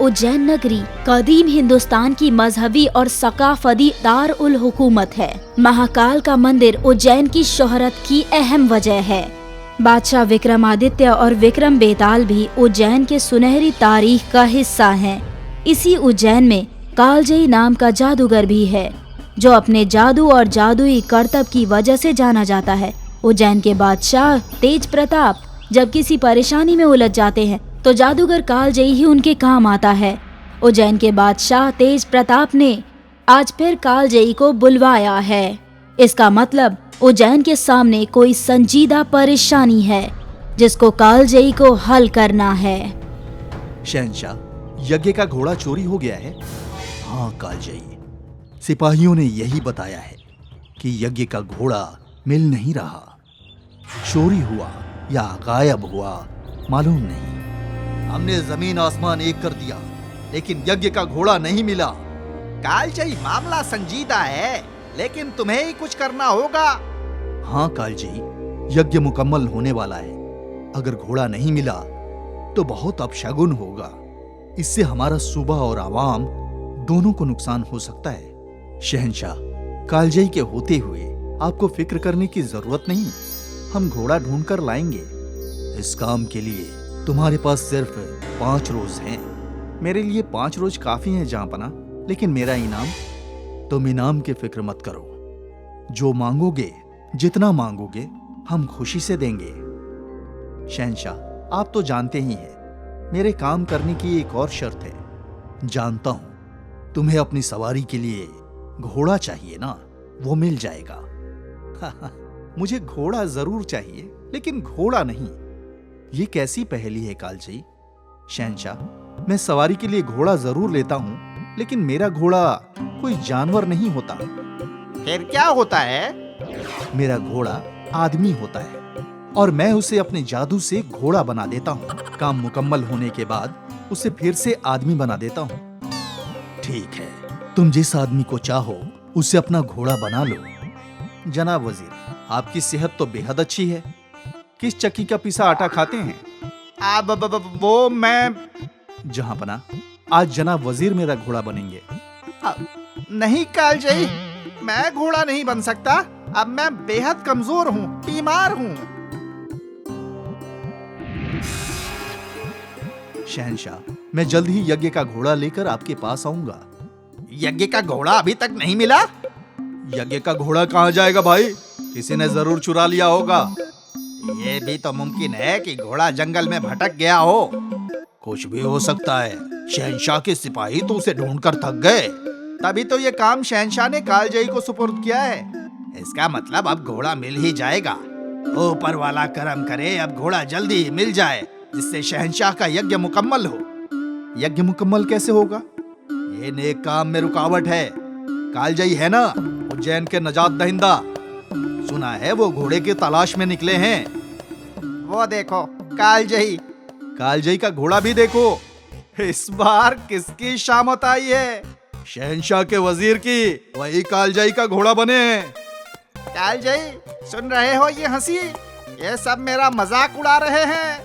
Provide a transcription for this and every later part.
उज्जैन नगरी कदीम हिंदुस्तान की मजहबी और सकाफती दार उल हुकूमत है। महाकाल का मंदिर उज्जैन की शोहरत की अहम वजह है। बादशाह विक्रमादित्य और विक्रम बेताल भी उज्जैन के सुनहरी तारीख का हिस्सा हैं। इसी उज्जैन में कालजयी नाम का जादूगर भी है, जो अपने जादू और जादुई करतब की वजह से जाना जाता है। उज्जैन के बादशाह तेज प्रताप जब किसी परेशानी में उलझ जाते हैं तो जादूगर कालजयी ही उनके काम आता है। उज्जैन के बादशाह तेज प्रताप ने आज फिर कालजयी को बुलवाया है। इसका मतलब उज्जैन के सामने कोई संजीदा परेशानी है, जिसको कालजयी को हल करना है। शहंशाह, यज्ञ का घोड़ा चोरी हो गया है। हाँ कालजयी, सिपाहियों ने यही बताया है कि यज्ञ का घोड़ा मिल नहीं रहा। चोरी हुआ या गायब हुआ मालूम नहीं। हमने जमीन आसमान एक कर दिया, लेकिन यज्ञ का घोड़ा नहीं मिला। कालजयी, मामला संजीदा है, लेकिन तुम्हें ही कुछ करना होगा। हाँ कालजयी, यज्ञ मुकम्मल होने वाला है। अगर घोड़ा नहीं मिला तो बहुत अपशगुन होगा। इससे हमारा सूबा और आवाम दोनों को नुकसान हो सकता है। शहंशाह, कालजयी के होते हुए आपको फिक्र करने की जरूरत नहीं। हम घोड़ा ढूंढ कर लाएंगे। इस काम के लिए तुम्हारे पास सिर्फ 5 रोज हैं। मेरे लिए 5 रोज काफी हैं जहांपना, लेकिन मेरा इनाम, तुम इनाम की फिक्र मत करो। जो मांगोगे, जितना मांगोगे, हम खुशी से देंगे। शहंशाह, आप तो जानते ही हैं, मेरे काम करने की एक और शर्त है। जानता हूं तुम्हें अपनी सवारी के लिए घोड़ा चाहिए ना, वो मिल जाएगा। मुझे घोड़ा जरूर चाहिए, लेकिन घोड़ा नहीं। ये कैसी पहेली है कालजयी? शहंशाह, मैं सवारी के लिए घोड़ा जरूर लेता हूँ, लेकिन मेरा घोड़ा कोई जानवर नहीं होता। फिर क्या होता है? मेरा घोड़ा आदमी होता है, और मैं उसे अपने जादू से घोड़ा बना देता हूँ। काम मुकम्मल होने के बाद उसे फिर से आदमी बना देता हूँ। ठीक है, तुम जिस आदमी को चाहो उसे अपना घोड़ा बना लो। जनाब वजीर, आपकी सेहत तो बेहद अच्छी है। किस चक्की का पिसा आटा खाते हैं? वो मैं जहांपना, आज जनाब वजीर मेरा घोड़ा बनेंगे। नहीं कालजयी, मैं घोड़ा नहीं बन सकता। अब मैं बेहद कमजोर हूँ, बीमार हूँ। शहंशाह, मैं जल्द ही यज्ञ का घोड़ा लेकर आपके पास आऊंगा। यज्ञ का घोड़ा अभी तक नहीं मिला? यज्ञ का घोड़ा कहाँ जाएगा भाई? किसी ने जरूर चुरा लिया होगा। ये भी तो मुमकिन है कि घोड़ा जंगल में भटक गया हो। कुछ भी हो सकता है। शहंशाह के सिपाही तो उसे ढूंढकर थक गए। तभी तो ये काम शहंशाह ने कालजयी को सुपुर्द किया है। इसका मतलब अब घोड़ा मिल ही जाएगा। ऊपर वाला करम करे, अब घोड़ा जल्दी मिल जाए, जिससे शहंशाह का यज्ञ मुकम्मल हो। यज्ञ मुकम्मल कैसे होगा? ये नेक काम में रुकावट है। कालजयी है ना, उज्जैन के नजात दहिंदा। सुना है वो घोड़े की तलाश में निकले हैं। वो देखो कालजयी। कालजयी का घोड़ा भी देखो। इस बार किसकी शामत आई है? शहंशाह के वजीर की। वही कालजयी का घोड़ा बने। कालजयी, सुन रहे हो ये हंसी? ये सब मेरा मजाक उड़ा रहे हैं।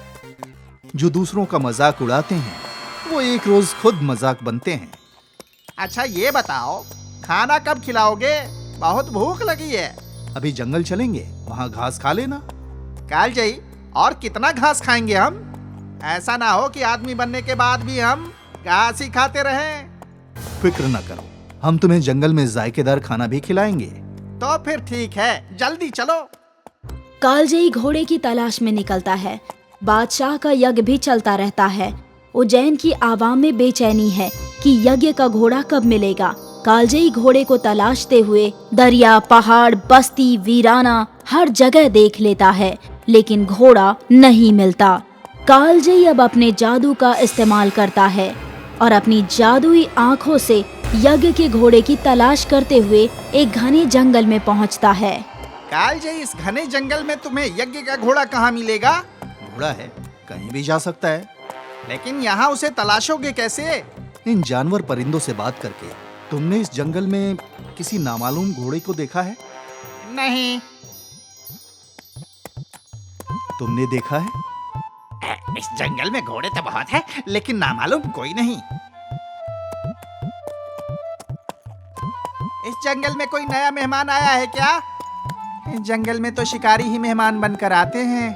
जो दूसरों का मजाक उड़ाते हैं, वो एक रोज खुद मजाक बनते हैं। अच्छा ये बताओ, खाना कब खिलाओगे? बहुत भूख लगी है। अभी जंगल चलेंगे, वहाँ घास खा लेना। कालजयी, और कितना घास खाएंगे हम? ऐसा ना हो कि आदमी बनने के बाद भी हम घास ही खाते रहें। फिक्र न करो, हम तुम्हें जंगल में जायकेदार खाना भी खिलाएंगे। तो फिर ठीक है, जल्दी चलो। कालजयी घोड़े की तलाश में निकलता है। बादशाह का यज्ञ भी चलता रहता है। उज्जैन की आवाम में बेचैनी है कि यज्ञ का घोड़ा कब मिलेगा। कालजयी घोड़े को तलाशते हुए दरिया, पहाड़, बस्ती, वीराना हर जगह देख लेता है, लेकिन घोड़ा नहीं मिलता। कालजयी अब अपने जादू का इस्तेमाल करता है और अपनी जादुई आंखों से यज्ञ के घोड़े की तलाश करते हुए एक घने जंगल में पहुंचता है। कालजयी, इस घने जंगल में तुम्हें यज्ञ का घोड़ा कहाँ मिलेगा? घोड़ा है, कहीं भी जा सकता है। लेकिन यहाँ उसे तलाशोगे कैसे? इन जानवर परिंदों से बात करके। तुमने इस जंगल में किसी नामालूम घोड़े को देखा है? नहीं। तुमने देखा है? इस जंगल में घोड़े तो बहुत है, लेकिन नामालूम कोई नहीं। इस जंगल में कोई नया मेहमान आया है क्या? इस जंगल में तो शिकारी ही मेहमान बनकर आते हैं।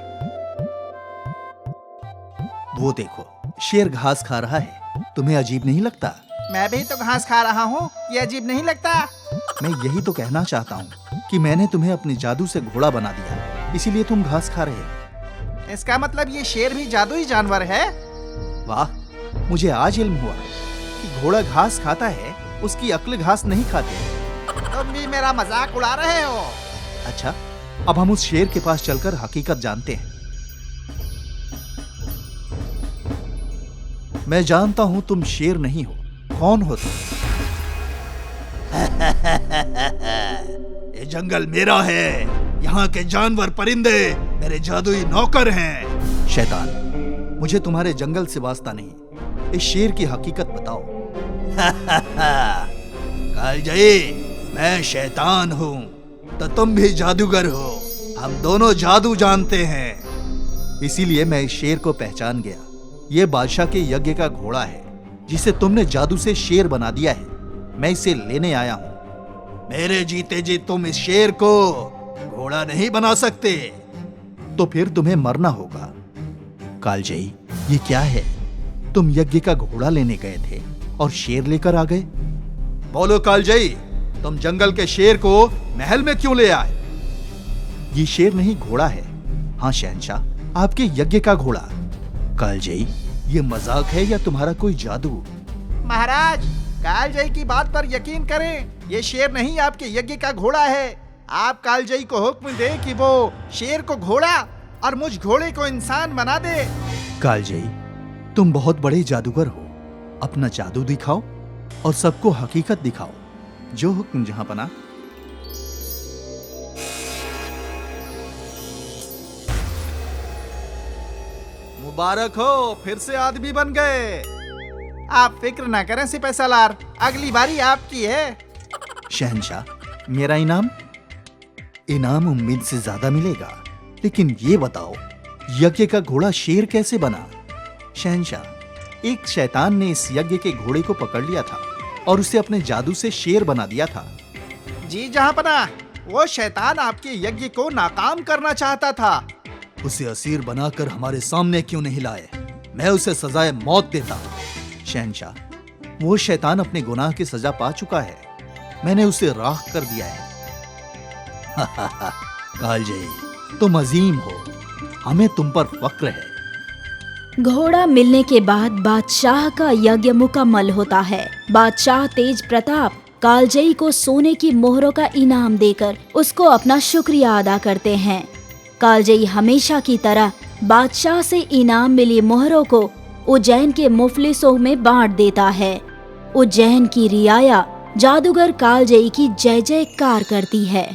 वो देखो, शेर घास खा रहा है। तुम्हें अजीब नहीं लगता? मैं भी तो घास खा रहा हूँ, ये अजीब नहीं लगता? मैं यही तो कहना चाहता हूँ कि मैंने तुम्हें अपनी जादू से घोड़ा बना दिया, इसीलिए तुम घास खा रहे हो। इसका मतलब ये शेर भी जादुई जानवर है? वाह, मुझे आज इल्म हुआ कि घोड़ा घास खाता है, उसकी अक्ल घास नहीं खाती। तुम भी मेरा मजाक उड़ा रहे हो। अच्छा, अब हम उस शेर के पास चलकर हकीकत जानते हैं। मैं जानता हूं तुम शेर नहीं हो। कौन हो तुम? ये जंगल मेरा है। यहाँ के जानवर परिंदे मेरे जादुई नौकर हैं। शैतान, मुझे तुम्हारे जंगल से वास्ता नहीं। इस शेर की हकीकत बताओ। कालजई, मैं शैतान हूँ तो तुम भी जादूगर हो। हम दोनों जादू जानते हैं। इसीलिए मैं इस शेर को पहचान गया। ये बादशाह के यज्ञ का घोड़ा है, जिसे तुमने जादू से शेर बना दिया है। मैं इसे लेने आया हूँ। मेरे जीते जी तुम इस शेर को घोड़ा नहीं बना सकते। तो फिर तुम्हें मरना होगा। कालजई, ये क्या है? तुम यज्ञ का घोड़ा लेने गए थे और शेर लेकर आ गए। बोलो कालजई, तुम जंगल के शेर को महल में क्यों ले आए? ये शेर नहीं, घोड़ा है। हाँ शहंशाह, आपके यज्ञ का घोड़ा। कालजई, ये मजाक है या तुम्हारा कोई जादू? महाराज, कालजई की बात पर यकीन करें। ये शेर नहीं, आपके यज्ञ का घोड़ा है। आप कालजई को हुक्म दे कि वो शेर को घोड़ा और मुझ घोड़े को इंसान बना दे। कालजई, तुम बहुत बड़े जादूगर हो। अपना जादू दिखाओ और सबको हकीकत दिखाओ। जो हुक्म जहांपना। मुबारक हो, फिर से आदमी बन गए। आप फिक्र ना करें सिपह सालार, अगली बारी आपकी है। शहंशाह, मेरा इनाम उम्मीद से ज्यादा मिलेगा। लेकिन ये बताओ, यज्ञ का घोड़ा शेर कैसे बना? शहंशाह, एक शैतान ने इस यज्ञ के घोड़े को पकड़ लिया था और उसे अपने जादू से शेर बना दिया था। जी जहांपना, वो शैतान आपके यज्ञ को नाकाम करना चाहता था। उसे असीर बनाकर हमारे सामने क्यों नहीं लाए? मैं उसे सजाए मौत देता। शहंशाह, वो शैतान अपने गुनाह की सजा पा चुका है। मैंने उसे राख कर दिया है। कालजई, तुम अजीम हो। हमें तुम पर फक्र है। घोड़ा मिलने के बाद बादशाह का यज्ञ मुकम्मल होता है। बादशाह तेज प्रताप कालजई को सोने की मोहरों का इनाम देकर उसको अपना शुक्रिया अदा करते हैं। कालजई हमेशा की तरह बादशाह से इनाम मिली मोहरों को उज्जैन के मुफलिसों में बांट देता है। उज्जैन की रियाया जादूगर कालजई की जय जयकार करती है।